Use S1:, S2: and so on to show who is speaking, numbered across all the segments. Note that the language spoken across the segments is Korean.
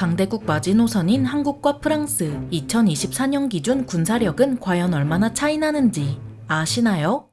S1: 강대국 마지노선인 한국과 프랑스 2024년 기준 군사력은 과연 얼마나 차이 나는지 아시나요?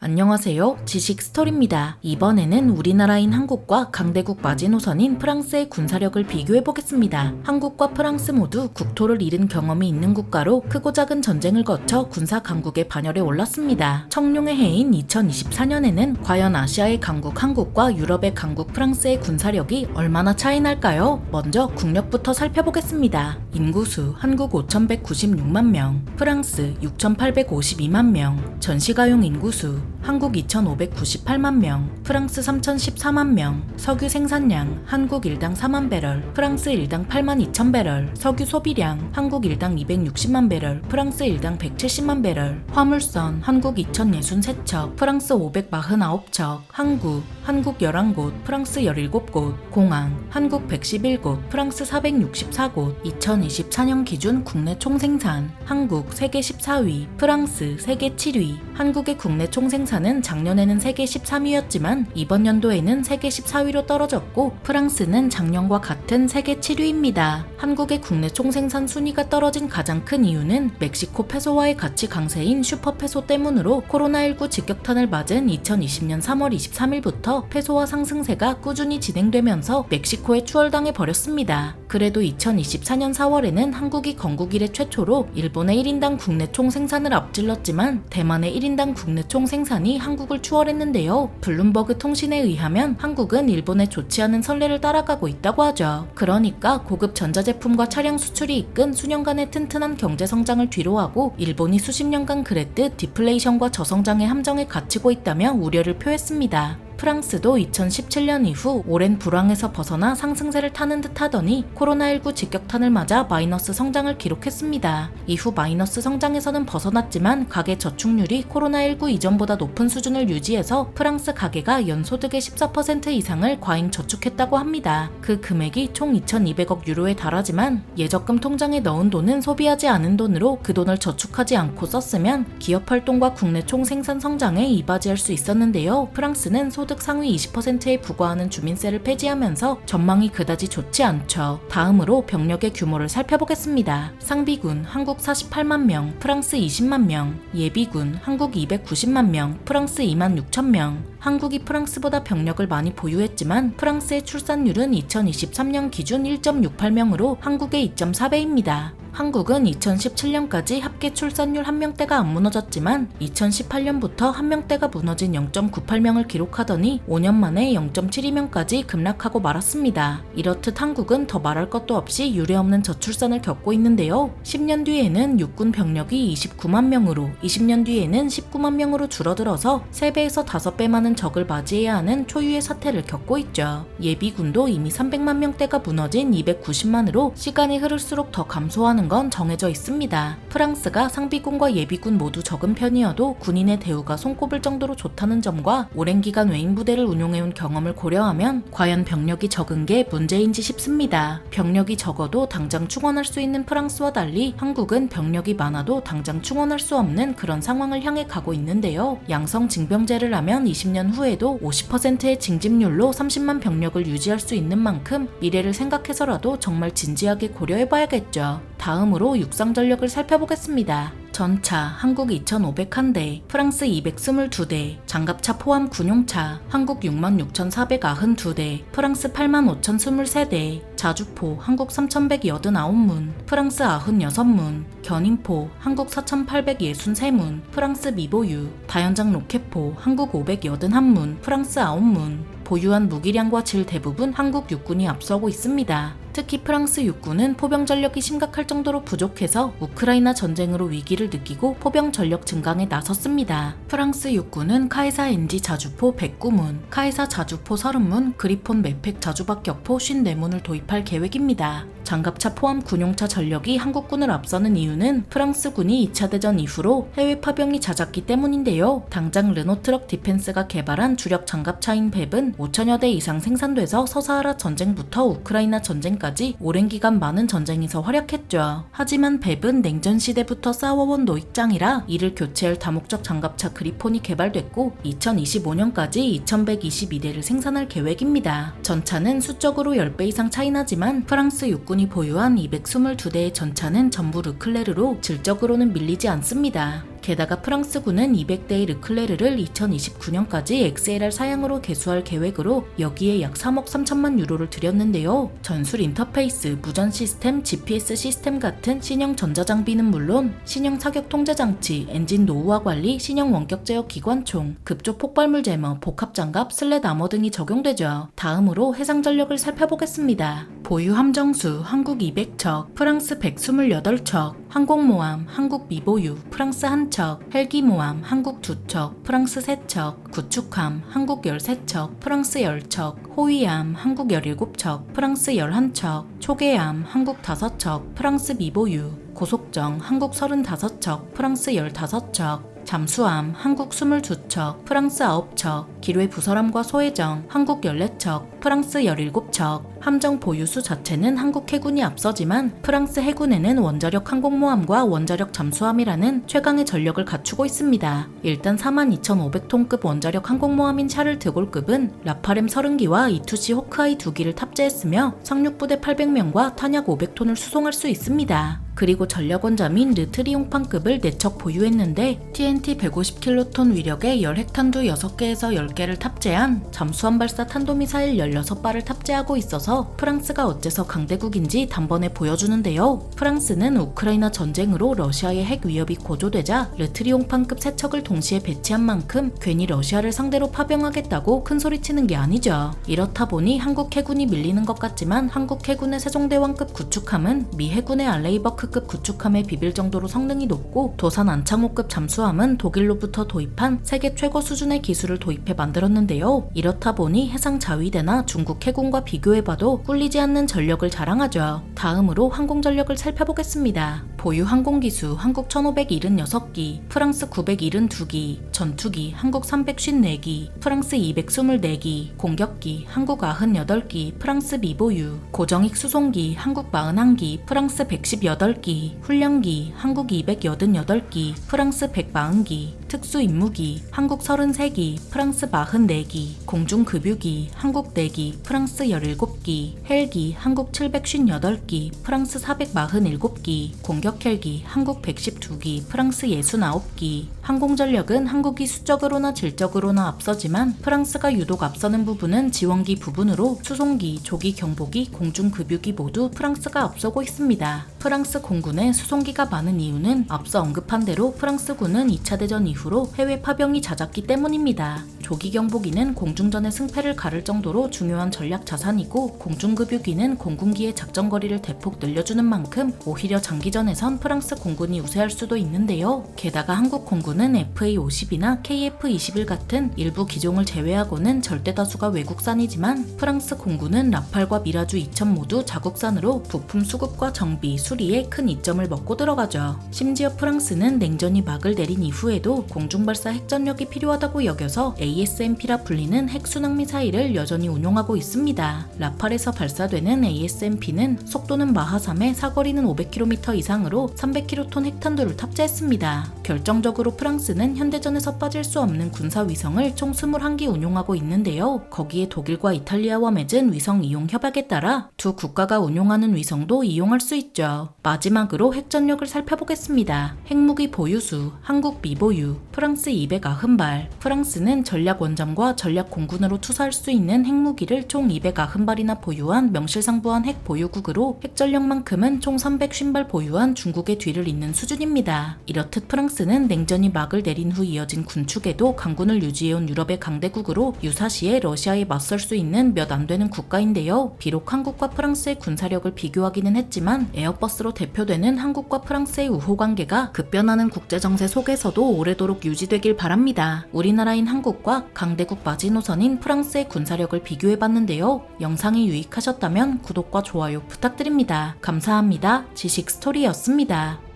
S1: 안녕하세요. 지식 스토리입니다. 이번에는 우리나라인 한국과 강대국 마지노선인 프랑스의 군사력을 비교해보겠습니다. 한국과 프랑스 모두 국토를 잃은 경험이 있는 국가로 크고 작은 전쟁을 거쳐 군사 강국의 반열에 올랐습니다. 청룡의 해인 2024년에는 과연 아시아의 강국 한국과 유럽의 강국 프랑스의 군사력이 얼마나 차이 날까요? 먼저 국력부터 살펴보겠습니다. 인구수 한국 5,196만 명, 프랑스 6,852만 명, 전시가용 인구수 한국 2,598만 명, 프랑스 3,014만 명, 석유 생산량 한국 일당 4만 배럴, 프랑스 일당 8만 2천 배럴, 석유 소비량 한국 일당 260만 배럴, 프랑스 일당 170만 배럴, 화물선 한국 2,063척, 프랑스 549척, 항구 한국 11곳, 프랑스 17곳, 공항 한국 111곳, 프랑스 464곳, 2024년 기준 국내 총생산 한국 세계 14위, 프랑스 세계 7위, 한국의 국내 총생산은 작년에는 세계 13위였지만 이번 연도에는 세계 14위로 떨어졌고 프랑스는 작년과 같은 세계 7위입니다. 한국의 국내 총생산 순위가 떨어진 가장 큰 이유는 멕시코 페소와의 가치 강세인 슈퍼페소 때문으로 코로나19 직격탄을 맞은 2020년 3월 23일부터 페소화 상승세가 꾸준히 진행되면서 멕시코에 추월당해 버렸습니다. 그래도 2024년 4월에는 한국이 건국 이래 최초로 일본의 1인당 국내 총생산을 앞질렀지만 대만의 1인당 국내 총생산이 한국을 추월했는데요. 블룸버그 통신에 의하면 한국은 일본의 좋지 않은 선례를 따라가고 있다고 하죠. 그러니까 고급 전자제품과 차량 수출이 이끈 수년간의 튼튼한 경제 성장을 뒤로하고 일본이 수십 년간 그랬듯 디플레이션과 저성장의 함정에 갇히고 있다며 우려를 표했습니다. 프랑스도 2017년 이후 오랜 불황에서 벗어나 상승세를 타는 듯 하더니 코로나19 직격탄을 맞아 마이너스 성장을 기록했습니다. 이후 마이너스 성장에서는 벗어났지만 가계 저축률이 코로나19 이전보다 높은 수준을 유지해서 프랑스 가계가 연소득의 14% 이상을 과잉 저축했다고 합니다. 그 금액이 총 2,200억 유로에 달하지만 예적금 통장에 넣은 돈은 소비하지 않은 돈으로 그 돈을 저축하지 않고 썼으면 기업 활동과 국내 총생산 성장에 이바지할 수 있었는데요. 프랑스는 소득 상위 20%에 부과하는 주민세를 폐지하면서 전망이 그다지 좋지 않죠. 다음으로 병력의 규모를 살펴보겠습니다. 상비군 한국 48만 명, 프랑스 20만 명, 예비군 한국 290만 명, 프랑스 2만 6천 명. 한국이 프랑스보다 병력을 많이 보유했지만 프랑스의 출산율은 2023년 기준 1.68명으로 한국의 2.4배입니다. 한국은 2017년까지 합계 출산율 한 명대가 안 무너졌지만 2018년부터 한 명대가 무너진 0.98명을 기록하더니 5년 만에 0.72명까지 급락하고 말았습니다. 이렇듯 한국은 더 말할 것도 없이 유례없는 저출산을 겪고 있는데요. 10년 뒤에는 육군 병력이 29만 명으로 20년 뒤에는 19만 명으로 줄어들어서 3배에서 5배 많은 적을 맞이해야 하는 초유의 사태를 겪고 있죠. 예비군도 이미 300만 명대가 무너진 290만으로 시간이 흐를수록 더 감소하는 건 정해져 있습니다. 프랑스가 상비군과 예비군 모두 적은 편이어도 군인의 대우가 손꼽을 정도로 좋다는 점과 오랜 기간 외인 부대를 운용해온 경험을 고려하면 과연 병력이 적은 게 문제인지 싶습니다. 병력이 적어도 당장 충원할 수 있는 프랑스와 달리 한국은 병력이 많아도 당장 충원할 수 없는 그런 상황을 향해 가고 있는데요. 양성 징병제를 하면 20년 후에도 50%의 징집률로 30만 병력을 유지할 수 있는 만큼 미래를 생각해서라도 정말 진지하게 고려해봐야겠죠. 다음으로 육상 전력을 살펴보겠습니다. 전차 한국 2,501대, 프랑스 222대, 장갑차 포함 군용차 한국 66,492대, 프랑스 85,023대, 자주포 한국 3,189문, 프랑스 96문, 견인포 한국 4,863문, 프랑스 미보유, 다연장 로켓포 한국 581문, 프랑스 9문. 보유한 무기량과 질 대부분 한국 육군이 앞서고 있습니다. 특히 프랑스 육군은 포병 전력이 심각할 정도로 부족해서 우크라이나 전쟁으로 위기를 느끼고 포병 전력 증강에 나섰습니다. 프랑스 육군은 카이사 NG 자주포 109문, 카이사 자주포 30문, 그리폰 매팩 자주박격포 54문을 도입할 계획입니다. 장갑차 포함 군용차 전력이 한국군을 앞서는 이유는 프랑스군이 2차 대전 이후로 해외 파병이 잦았기 때문인데요. 당장 르노트럭 디펜스가 개발한 주력 장갑차인 뱁은 5천여 대 이상 생산돼서 서사하라 전쟁부터 우크라이나 전쟁까지 오랜 기간 많은 전쟁에서 활약했죠. 하지만 뱁은 냉전 시대부터 싸워온 노익장이라 이를 교체할 다목적 장갑차 그리폰이 개발됐고 2025년까지 2122대를 생산할 계획입니다. 전차는 수적으로 10배 이상 차이 나지만 프랑스 육군이 보유한 222대의 전차는 전부 르클레르로 질적으로는 밀리지 않습니다. 게다가 프랑스군은 200대의 르클레르를 2029년까지 XLR 사양으로 개수할 계획으로 여기에 약 3억 3천만 유로를 들였는데요. 전술 인터페이스, 무전 시스템, GPS 시스템 같은 신형 전자장비는 물론 신형 사격 통제 장치, 엔진 노후화 관리, 신형 원격 제어 기관총, 급조 폭발물 제머, 복합장갑, 슬랫 아머 등이 적용되죠. 다음으로 해상 전력을 살펴보겠습니다. 보유 함정수 한국 200척, 프랑스 128척, 항공모함 한국 미보유, 프랑스 1척, 헬기모함 한국 2척, 프랑스 3척, 구축함 한국 13척, 프랑스 10척, 호위함 한국 17척, 프랑스 11척, 초계함 한국 5척, 프랑스 미보유, 고속정 한국 35척, 프랑스 15척, 잠수함 한국 22척, 프랑스 9척, 기뢰 부설함과 소해정 한국 14척, 프랑스 17척. 함정 보유수 자체는 한국 해군이 앞서지만 프랑스 해군에는 원자력 항공모함과 원자력 잠수함이라는 최강의 전력을 갖추고 있습니다. 일단 42,500톤급 원자력 항공모함인 샤를 드골급은 라파렘 30기와 E2C 호크아이 2기를 탑재했으며 상륙부대 800명과 탄약 500톤을 수송할 수 있습니다. 그리고 전략원잠인 르트리옹판급을 4척 보유했는데 TNT 150킬로톤 위력의 열핵탄두 6개에서 10개를 탑재한 잠수함 발사 탄도미사일 16발을 탑재하고 있어서 프랑스가 어째서 강대국인지 단번에 보여주는데요. 프랑스는 우크라이나 전쟁으로 러시아의 핵 위협이 고조되자 르트리옹판급 3척을 동시에 배치한 만큼 괜히 러시아를 상대로 파병하겠다고 큰소리치는 게 아니죠. 이렇다 보니 한국 해군이 밀리는 것 같지만 한국 해군의 세종대왕급 구축함은 미 해군의 알레이버크급 구축함에 비빌 정도로 성능이 높고 도산 안창호급 잠수함은 독일로부터 도입한 세계 최고 수준의 기술을 도입해 만들었는데요. 이렇다 보니 해상 자위대나 중국 해군과 비교해봐도 꿀리지 않는 전력을 자랑하죠. 다음으로 항공전력을 살펴보겠습니다. 보유 항공기수 한국 1576기, 프랑스 972기, 전투기 한국 354기, 프랑스 224기, 공격기 한국 98기, 프랑스 미보유, 고정익 수송기 한국 41기, 프랑스 118기, 훈련기 한국 288기, 프랑스 140기, 특수임무기 한국 33기, 프랑스 44기, 공중급유기 한국 4기, 프랑스 17기, 헬기 한국 758기, 프랑스 447기, 공격헬기 한국 112기, 프랑스 69기. 항공전력은 한국이 수적으로나 질적으로나 앞서지만 프랑스가 유독 앞서는 부분은 지원기 부분으로 수송기, 조기 경보기, 공중급유기 모두 프랑스가 앞서고 있습니다. 프랑스 공군에 수송기가 많은 이유는 앞서 언급한 대로 프랑스군은 2차 대전 이후로 해외 파병이 잦았기 때문입니다. 조기 경보기는 공중전의 승패를 가를 정도로 중요한 전략 자산이고 공중급유기는 공군기의 작전거리를 대폭 늘려주는 만큼 오히려 장기전에선 프랑스 공군이 우세할 수도 있는데요. 게다가 한국 공군은 FA-50이나 KF-21 같은 일부 기종을 제외하고는 절대 다수가 외국산이지만 프랑스 공군은 라팔과 미라주 2000 모두 자국산으로 부품 수급과 정비, 수리에 큰 이점을 먹고 들어가죠. 심지어 프랑스는 냉전이 막을 내린 이후에도 공중발사 핵전력이 필요하다고 여겨서 ASMP라 불리는 핵순항미사일을 여전히 운용하고 있습니다. 라팔에서 발사되는 ASMP는 속도는 마하 3에 사거리는 500km 이상으로 300kton 핵탄두를 탑재했습니다. 결정적으로 프랑스는 현대전에서 빠질 수 없는 군사위성을 총 21기 운용하고 있는데요. 거기에 독일과 이탈리아와 맺은 위성 이용 협약에 따라 두 국가가 운용하는 위성도 이용할 수 있죠. 마지막으로 핵전력을 살펴보겠습니다. 핵무기 보유수 한국 미보유, 프랑스 290발. 프랑스는 전략 원잠과 전략 공군으로 투사할 수 있는 핵무기를 총 290발이나 보유한 명실상부한 핵 보유국으로 핵전력만큼은 총 350발 보유한 중국의 뒤를 잇는 수준입니다. 이렇듯 프랑스는 냉전이 막을 내린 후 이어진 군축에도 강군을 유지해온 유럽의 강대국으로 유사시에 러시아에 맞설 수 있는 몇 안 되는 국가인데요. 비록 한국과 프랑스의 군사력을 비교하기는 했지만 에어버스로 대표되는 한국과 프랑스의 우호 관계가 급변하는 국제정세 속에서도 오래도록 유지되길 바랍니다. 우리나라인 한국과 강대국 마지노선인 프랑스의 군사력을 비교해봤는데요. 영상이 유익하셨다면 구독과 좋아요 부탁드립니다. 감사합니다. 지식스토리였습니다.